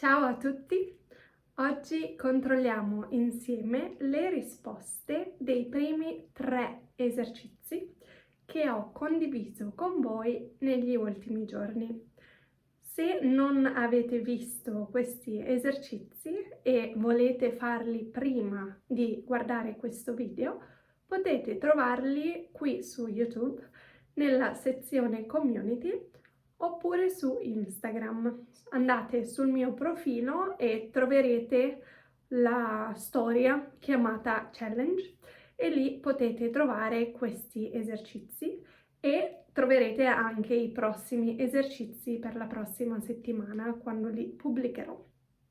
Ciao a tutti! Oggi controlliamo insieme le risposte dei primi 3 esercizi che ho condiviso con voi negli ultimi giorni. Se non avete visto questi esercizi e volete farli prima di guardare questo video, potete trovarli qui su YouTube nella sezione Community oppure su Instagram. Andate sul mio profilo e troverete la storia chiamata Challenge e lì potete trovare questi esercizi e troverete anche i prossimi esercizi per la prossima settimana quando li pubblicherò.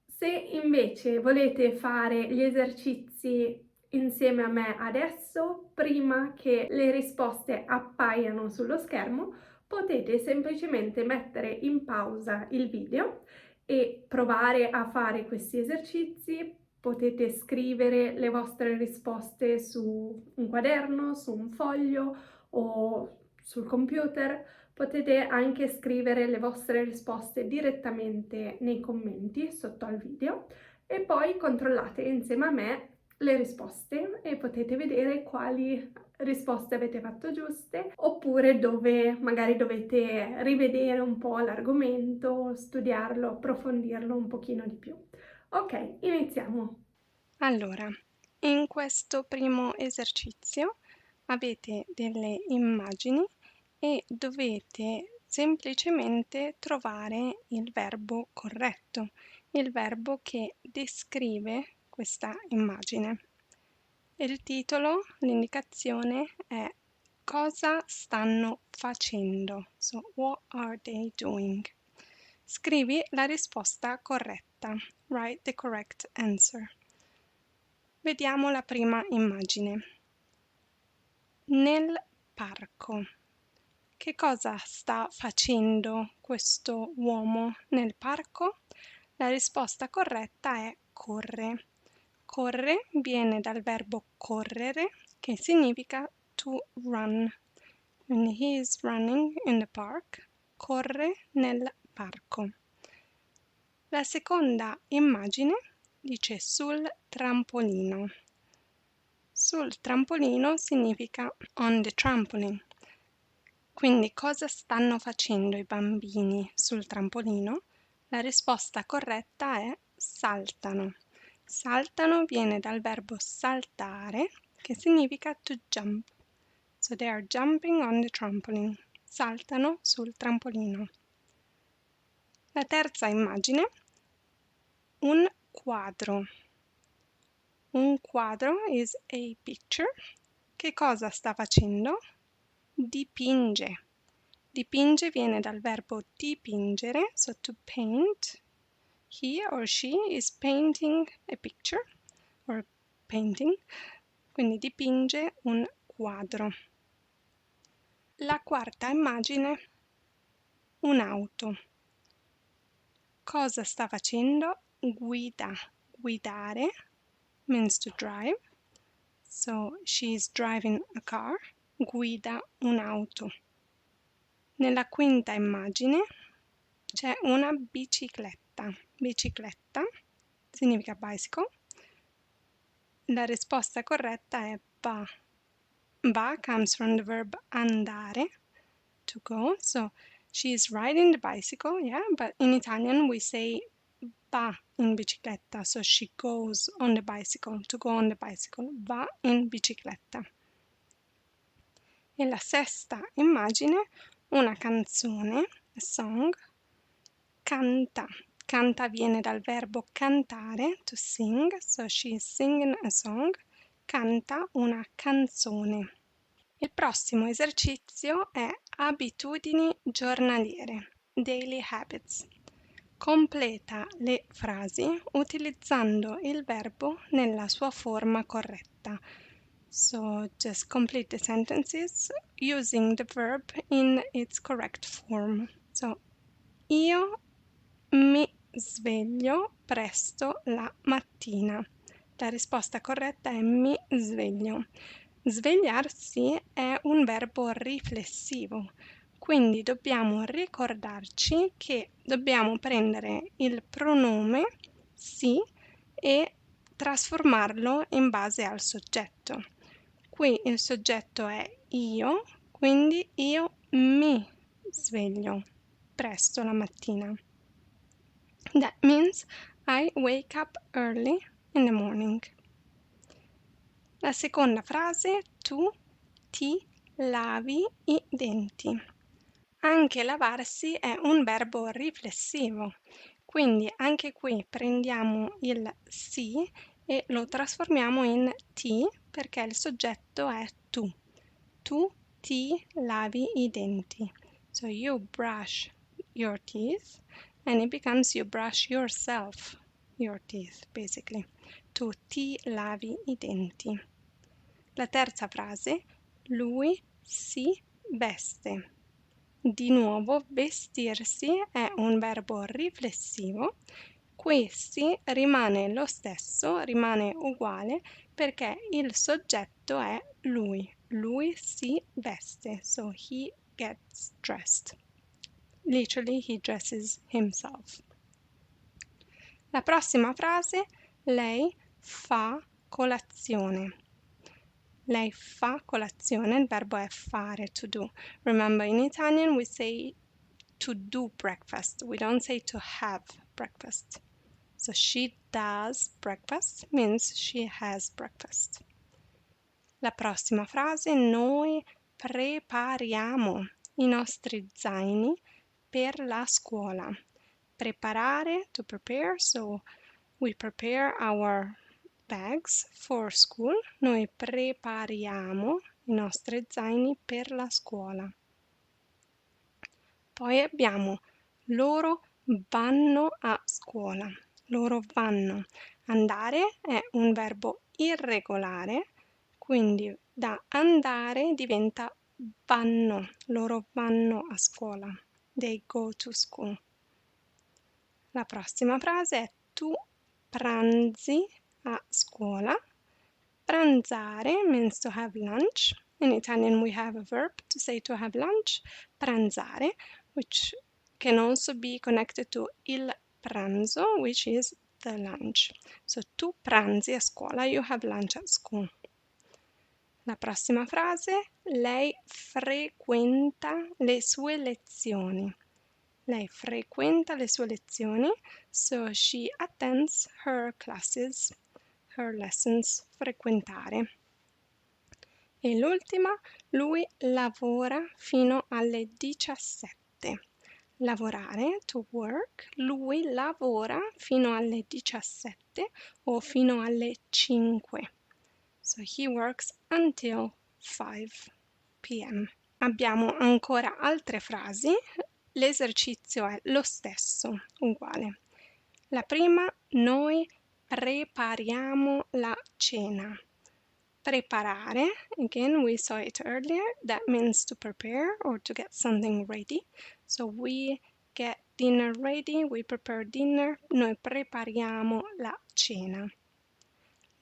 Se invece volete fare gli esercizi insieme a me adesso, prima che le risposte appaiano sullo schermo, potete semplicemente mettere in pausa il video e provare a fare questi esercizi. Potete scrivere le vostre risposte su un quaderno, su un foglio o sul computer. Potete anche scrivere le vostre risposte direttamente nei commenti sotto al video e poi controllate insieme a me le risposte e potete vedere quali risposte avete fatto giuste oppure dove magari dovete rivedere un po' l'argomento, studiarlo, approfondirlo un pochino di più. Ok, iniziamo. Allora, in questo primo esercizio avete delle immagini e dovete semplicemente trovare il verbo corretto, il verbo che descrive questa immagine. Il titolo, l'indicazione è cosa stanno facendo? So, what are they doing? Scrivi la risposta corretta. Write the correct answer. Vediamo la prima immagine. Nel parco. Che cosa sta facendo questo uomo nel parco? La risposta corretta è corre. Corre viene dal verbo correre, che significa to run. Quindi he is running in the park. Corre nel parco. La seconda immagine dice sul trampolino. Sul trampolino significa on the trampoline. Quindi cosa stanno facendo i bambini sul trampolino? La risposta corretta è saltano. Saltano viene dal verbo saltare, che significa to jump. So they are jumping on the trampoline. Saltano sul trampolino. La terza immagine, un quadro. Un quadro is a picture. Che cosa sta facendo? Dipinge. Dipinge viene dal verbo dipingere, so to paint. He or she is painting a picture or painting, quindi dipinge un quadro. La quarta immagine, un'auto. Cosa sta facendo? Guida. Guidare means to drive. So she is driving a car. Guida un'auto. Nella quinta immagine c'è una bicicletta. Bicicletta significa bicycle. La risposta corretta è va. Va comes from the verb andare, to go. So she is riding the bicycle, yeah, but in Italian we say va in bicicletta. So she goes on the bicycle, to go on the bicycle. Va in bicicletta. E la sesta immagine, una canzone, a song, canta. Canta viene dal verbo cantare, to sing, so she is singing a song, canta una canzone. Il prossimo esercizio è abitudini giornaliere, daily habits. Completa le frasi utilizzando il verbo nella sua forma corretta. So just complete the sentences using the verb in its correct form. So, io mi sveglio presto la mattina. La risposta corretta è mi sveglio. Svegliarsi è un verbo riflessivo, Quindi dobbiamo ricordarci che dobbiamo prendere il pronome si e trasformarlo in base al soggetto. Qui il soggetto è io, quindi io mi sveglio presto la mattina. That means I wake up early in the morning. La seconda frase, tu ti lavi i denti. Anche lavarsi è un verbo riflessivo, quindi anche qui prendiamo il si e lo trasformiamo in ti perché il soggetto è tu. Tu ti lavi i denti. So you brush your teeth and it becomes you brush yourself, your teeth basically. Tu ti lavi i denti. La terza frase, lui si veste. Di nuovo, vestirsi è un verbo riflessivo. Qui si rimane lo stesso, rimane uguale, perché il soggetto è lui. Lui si veste, so he gets dressed. Literally, he dresses himself. La prossima frase, lei fa colazione. Lei fa colazione, il verbo è fare, to do. Remember, in Italian we say to do breakfast. We don't say to have breakfast. So she does breakfast means she has breakfast. La prossima frase, noi prepariamo i nostri zaini per la scuola. Preparare, to prepare, so we prepare our bags for school. Noi prepariamo i nostri zaini per la scuola. Poi abbiamo loro vanno a scuola. Loro vanno. Andare è un verbo irregolare, quindi da andare diventa vanno. Loro vanno a scuola. They go to school. La prossima frase è tu pranzi a scuola. Pranzare means to have lunch. In Italian we have a verb to say to have lunch. Pranzare, which can also be connected to il pranzo, which is the lunch. So tu pranzi a scuola, you have lunch at school. La prossima frase, lei frequenta le sue lezioni. Lei frequenta le sue lezioni, so she attends her classes, her lessons, frequentare. E l'ultima, lui lavora fino alle 17. Lavorare, to work, lui lavora fino alle 17 o fino alle 5. So he works until 5 p.m. Abbiamo ancora altre frasi. L'esercizio è lo stesso, uguale. La prima, noi prepariamo la cena. Preparare, again, we saw it earlier, that means to prepare or to get something ready. So we get dinner ready, we prepare dinner, noi prepariamo la cena.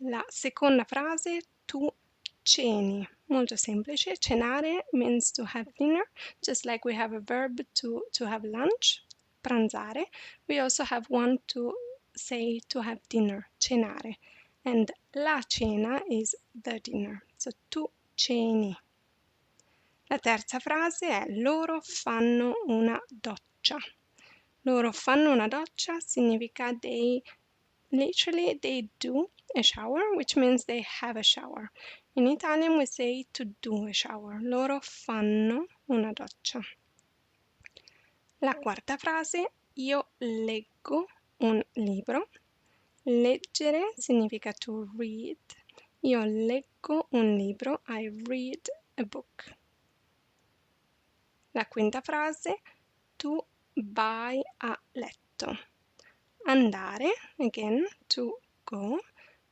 La seconda frase, tu ceni. Molto semplice. Cenare means to have dinner, just like we have a verb to have lunch, pranzare. We also have one to say to have dinner, cenare. And la cena is the dinner. So tu ceni. La terza frase è loro fanno una doccia. Loro fanno una doccia significa literally they do a shower, which means they have a shower. In Italian we say to do a shower. Loro fanno una doccia. La quarta frase, io leggo un libro. Leggere significa to read. Io leggo un libro. I read a book. La quinta frase, tu vai a letto. Andare, again, to go.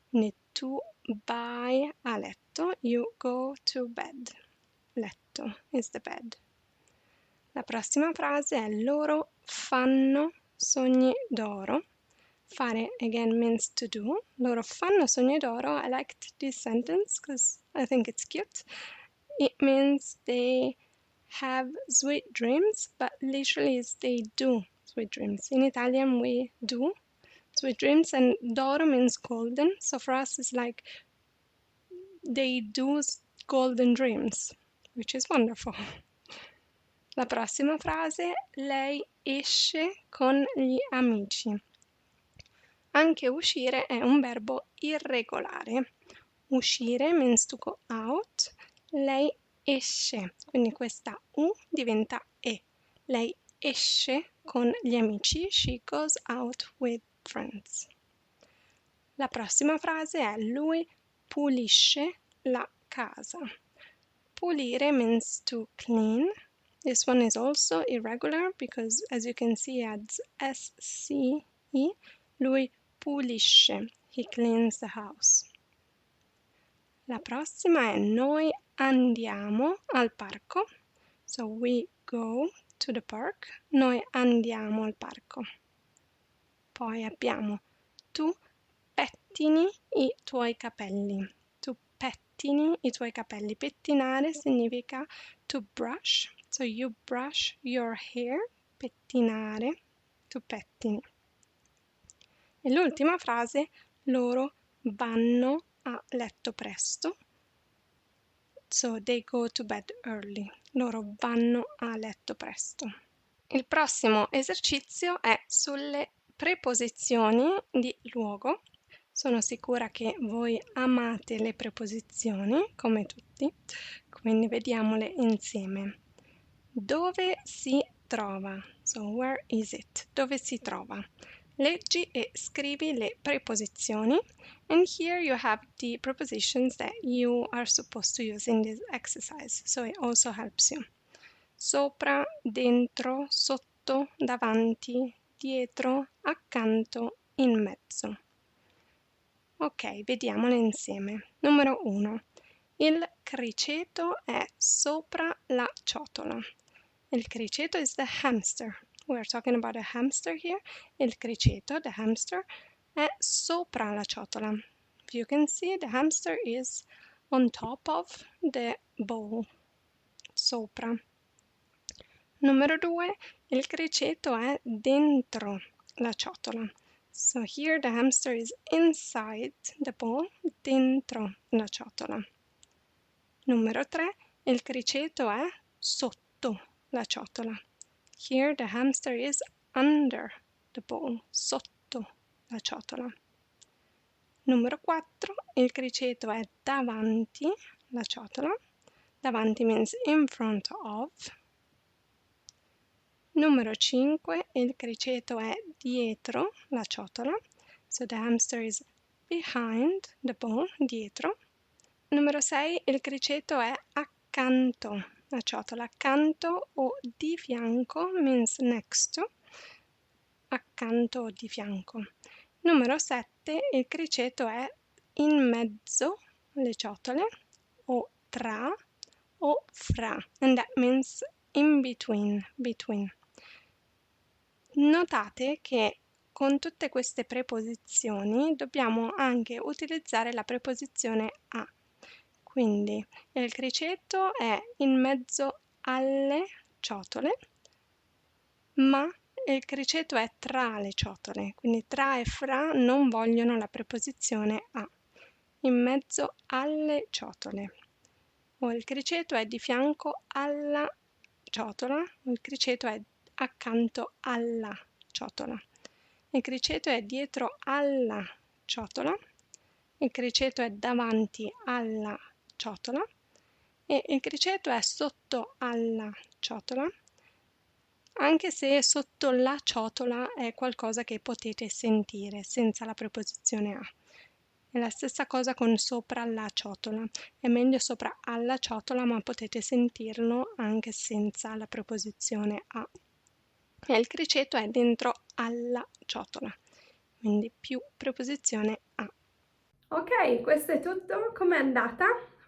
Quindi tu vai a letto, you go to bed. Letto is the bed. La prossima frase è loro fanno sogni d'oro. Fare, again, means to do. Loro fanno sogni d'oro. I liked this sentence because I think it's cute. It means they have sweet dreams, but literally is they do sweet dreams. In Italian, we do sweet dreams, and d'oro means golden. So for us, it's like they do golden dreams, which is wonderful. La prossima frase, lei esce con gli amici. Anche uscire è un verbo irregolare. Uscire means to go out. Lei esce, quindi questa U diventa E. Lei esce con gli amici. She goes out with friends. La prossima frase è lui pulisce la casa. Pulire means to clean. This one is also irregular because, as you can see, it adds S-C-E. Lui pulisce. He cleans the house. La prossima è noi andiamo al parco. So we go to the park. Noi andiamo al parco. Poi abbiamo tu pettini i tuoi capelli. Tu pettini i tuoi capelli. Pettinare significa to brush. So you brush your hair. Pettinare. Tu pettini. E l'ultima frase, loro vanno a letto presto. So they go to bed early. Loro vanno a letto presto. Il prossimo esercizio è sulle preposizioni di luogo. Sono sicura che voi amate le preposizioni, come tutti, quindi vediamole insieme. Dove si trova? So where is it? Dove si trova? Leggi e scrivi le preposizioni, and here you have the prepositions that you are supposed to use in this exercise, so it also helps you. Sopra, dentro, sotto, davanti, dietro, accanto, in mezzo. Ok, vediamole insieme. Numero 1. Il criceto è sopra la ciotola. Il criceto is the hamster. We're talking about a hamster here. Il criceto, the hamster, è sopra la ciotola. If you can see, the hamster is on top of the bowl. Sopra. Numero 2. Il criceto è dentro la ciotola. So here the hamster is inside the bowl, dentro la ciotola. Numero 3. Il criceto è sotto la ciotola. Here the hamster is under the bowl, sotto la ciotola. Numero 4. Il criceto è davanti la ciotola. Davanti means in front of. Numero 5. Il criceto è dietro la ciotola. So the hamster is behind the bowl, dietro. Numero 6. Il criceto è accanto la ciotola. Accanto o di fianco means next to. Accanto o di fianco. Numero 7. Il criceto è in mezzo alle ciotole o tra o fra. And that means in between, between. Notate che con tutte queste preposizioni dobbiamo anche utilizzare la preposizione a. Quindi il criceto è in mezzo alle ciotole, ma il criceto è tra le ciotole, quindi tra e fra non vogliono la preposizione a. In mezzo alle ciotole. O il criceto è di fianco alla ciotola, o il criceto è accanto alla ciotola. Il criceto è dietro alla ciotola, il criceto è davanti alla ciotola e il criceto è sotto alla ciotola, anche se sotto la ciotola è qualcosa che potete sentire senza la preposizione a. È la stessa cosa con sopra la ciotola. È meglio sopra alla ciotola, ma potete sentirlo anche senza la preposizione a. E il criceto è dentro alla ciotola, quindi più preposizione a. Ok, questo è tutto. Com'è andata?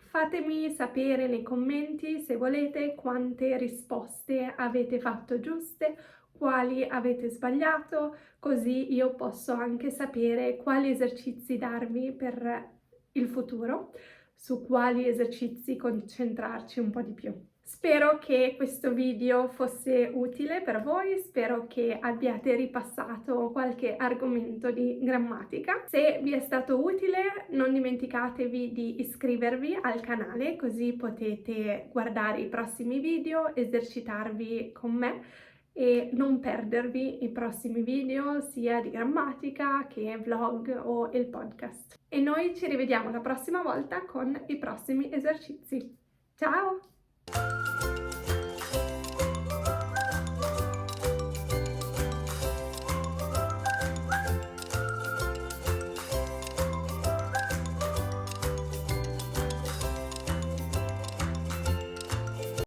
Fatemi sapere nei commenti se volete quante risposte avete fatto giuste, quali avete sbagliato, così io posso anche sapere quali esercizi darvi per il futuro, su quali esercizi concentrarci un po' di più. Spero che questo video fosse utile per voi, spero che abbiate ripassato qualche argomento di grammatica. Se vi è stato utile, non dimenticatevi di iscrivervi al canale, così potete guardare i prossimi video, esercitarvi con me e non perdervi i prossimi video sia di grammatica che vlog o il podcast. E noi ci rivediamo la prossima volta con i prossimi esercizi. Ciao!